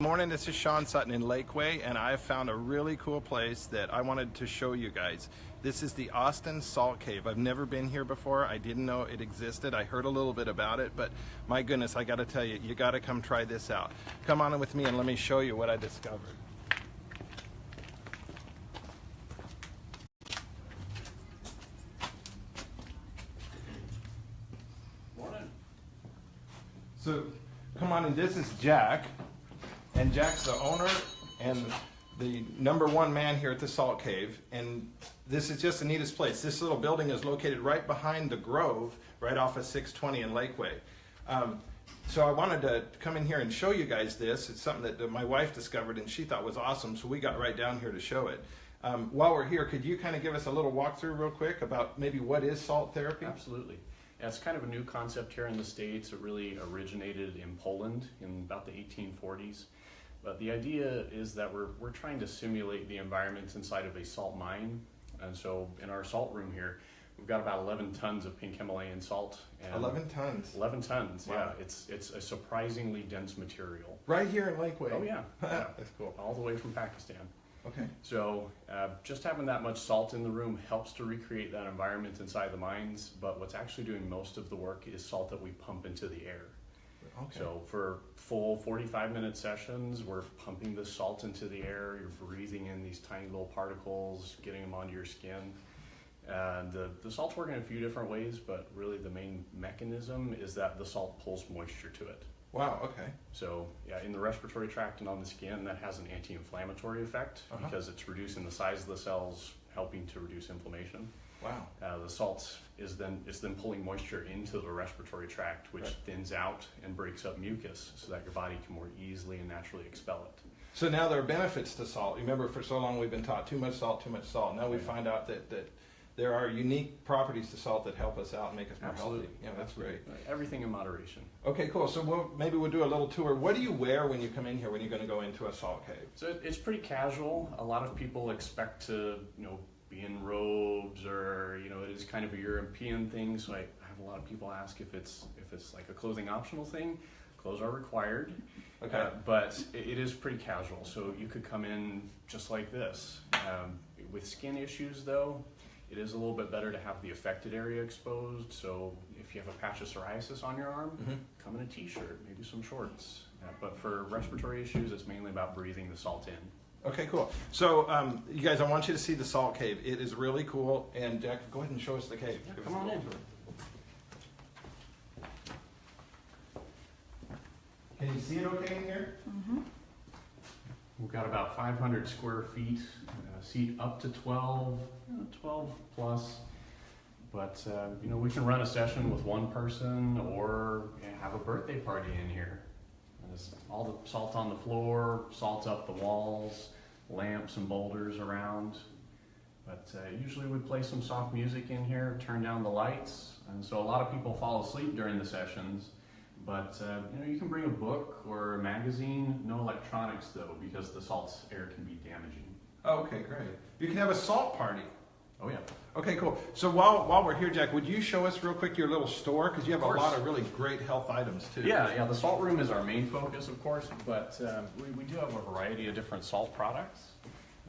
Morning, this is Sean Sutton in Lakeway, and I found a really cool place that I wanted to show you guys. This is the Austin Salt Cave. I've never been here before. I didn't know it existed. I heard a little bit about it, but my goodness, I gotta tell you, you gotta come try this out. Come on in with me and let me show you what I discovered. Morning. So, come on in, this is Jack. And Jack's the owner and the #1 man here at the Salt Cave. And this is just the neatest place. This little building is located right behind the Grove, right off of 620 in Lakeway. So I wanted to come in here and show you guys this. It's something that my wife discovered and she thought was awesome, so we got right down here to show it. While we're here, could you kind of give us a little walkthrough real quick about maybe what is salt therapy? Absolutely. Yeah, it's kind of a new concept here in the States. It really originated in Poland in about the 1840s. But the idea is that we're trying to simulate the environment inside of a salt mine. And so in our salt room here, we've got about 11 tons of pink Himalayan salt. And 11 tons? 11 tons, wow. Yeah. It's a surprisingly dense material. Right here in Lakeway? Oh yeah. Yeah. That's cool. All the way from Pakistan. Okay. So just having that much salt in the room helps to recreate that environment inside the mines, but what's actually doing most of the work is salt that we pump into the air. Okay. So for full 45-minute sessions, we're pumping the salt into the air, you're breathing in these tiny little particles, getting them onto your skin. And the salt's working in a few different ways, but really the main mechanism is that the salt pulls moisture to it. Wow, okay. So yeah, in the respiratory tract and on the skin, that has an anti-inflammatory effect because it's reducing the size of the cells, helping to reduce inflammation. Wow. The salt is then pulling moisture into the respiratory tract, which thins out and breaks up mucus so that your body can more easily and naturally expel it. So now there are benefits to salt. Remember, for so long we've been taught too much salt, too much salt. Now we find out that there are unique properties to salt that help us out and make us more healthy. Yeah, that's great. Everything in moderation. Okay, cool. So maybe we'll do a little tour. What do you wear when you come in here when you're going to go into a salt cave? So it's pretty casual. A lot of people expect to, be in robes, or it is kind of a European thing. So I have a lot of people ask if it's like a clothing optional thing. Clothes are required, okay. But it is pretty casual. So you could come in just like this. With skin issues, though, it is a little bit better to have the affected area exposed. So if you have a patch of psoriasis on your arm, come in a t-shirt, maybe some shorts. But for respiratory issues, it's mainly about breathing the salt in. Okay, cool. So you guys, I want you to see the salt cave. It is really cool. And Jack, go ahead and show us the cave. Yeah, come on in. Can you see it okay in here? Mm-hmm. We've got about 500 square feet, seat up to 12 plus. But we can run a session with one person or have a birthday party in here. There's all the salt on the floor, salt up the walls, lamps and boulders around. But usually we play some soft music in here, turn down the lights, and so a lot of people fall asleep during the sessions. But you can bring a book or a magazine, no electronics though, because the salt air can be damaging. Oh, okay, great. You can have a salt party. Oh yeah. Okay, cool. So while we're here, Jack, would you show us real quick your little store? Because you have a lot of really great health items too. Yeah. The salt room is our main focus, of course, but we do have a variety of different salt products.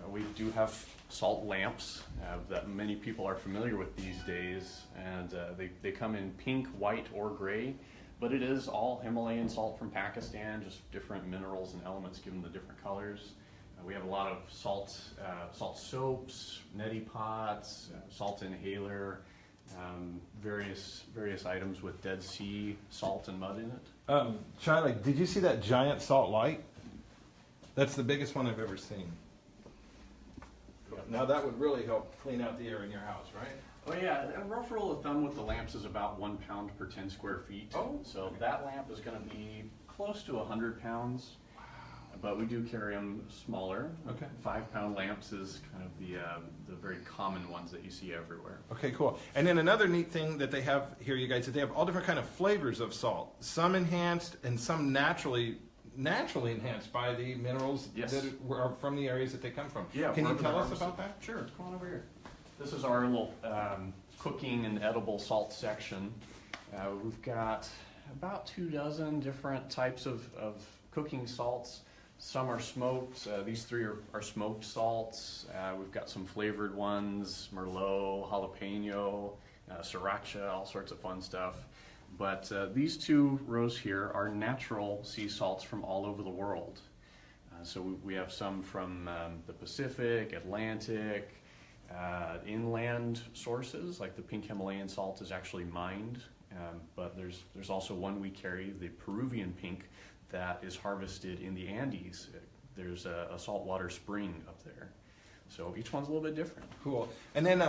We do have salt lamps that many people are familiar with these days, and they come in pink, white, or gray. But it is all Himalayan salt from Pakistan, just different minerals and elements given the different colors. We have a lot of salt soaps, neti pots, salt inhaler, various items with Dead Sea salt and mud in it. Charlie, did you see that giant salt light? That's the biggest one I've ever seen. Now that would really help clean out the air in your house, right? Oh yeah, a rough rule of thumb with the lamps is about 1 pound per 10 square feet. Oh, so that lamp is going to be close to 100 pounds. But we do carry them smaller. Okay. 5-pound lamps is kind of the very common ones that you see everywhere. Okay, cool. And then another neat thing that they have here, you guys, is they have all different kind of flavors of salt. Some enhanced and some naturally enhanced by the minerals that are from the areas that they come from. Yeah. Can you tell us about that? Sure. Come on over here. This is our little cooking and edible salt section. We've got about 24 different types of cooking salts. Some are smoked. These three are smoked salts. We've got some flavored ones, Merlot, jalapeno, sriracha, all sorts of fun stuff. But these two rows here are natural sea salts from all over the world. So we have some from the Pacific, Atlantic, inland sources, like the pink Himalayan salt is actually mined. But there's also one we carry, the Peruvian pink, that is harvested in the Andes. There's a saltwater spring up there. So each one's a little bit different. Cool. And then,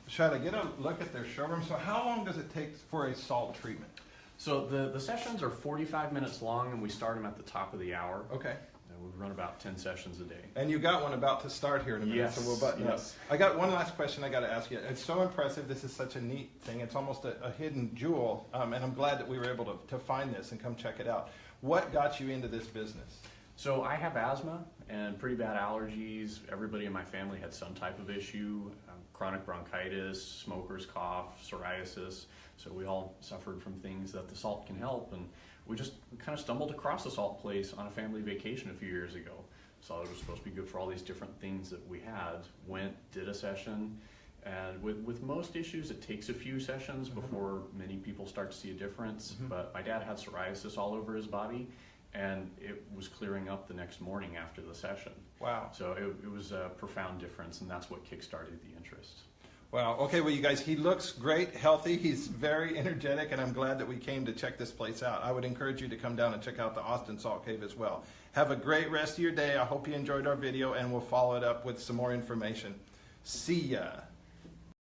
should I get a look at their showroom? So how long does it take for a salt treatment? So the sessions are 45 minutes long, and we start them at the top of the hour. Okay. We run about 10 sessions a day. And you got one about to start here in a minute, Yes, so we'll button yes. up. I got one last question I got to ask you. It's so impressive. This is such a neat thing. It's almost a hidden jewel, and I'm glad that we were able to find this and come check it out. What got you into this business? So I have asthma and pretty bad allergies. Everybody in my family had some type of issue, chronic bronchitis, smoker's cough, psoriasis. So we all suffered from things that the salt can help. And we kind of stumbled across the salt place on a family vacation a few years ago. Saw it was supposed to be good for all these different things that we had. Went, did a session. And with most issues, it takes a few sessions before many people start to see a difference. But my dad had psoriasis all over his body, and it was clearing up the next morning after the session. Wow. So it was a profound difference, and that's what kickstarted the interest. Wow. Okay, well, you guys, he looks great, healthy. He's very energetic, and I'm glad that we came to check this place out. I would encourage you to come down and check out the Austin Salt Cave as well. Have a great rest of your day. I hope you enjoyed our video, and we'll follow it up with some more information. See ya.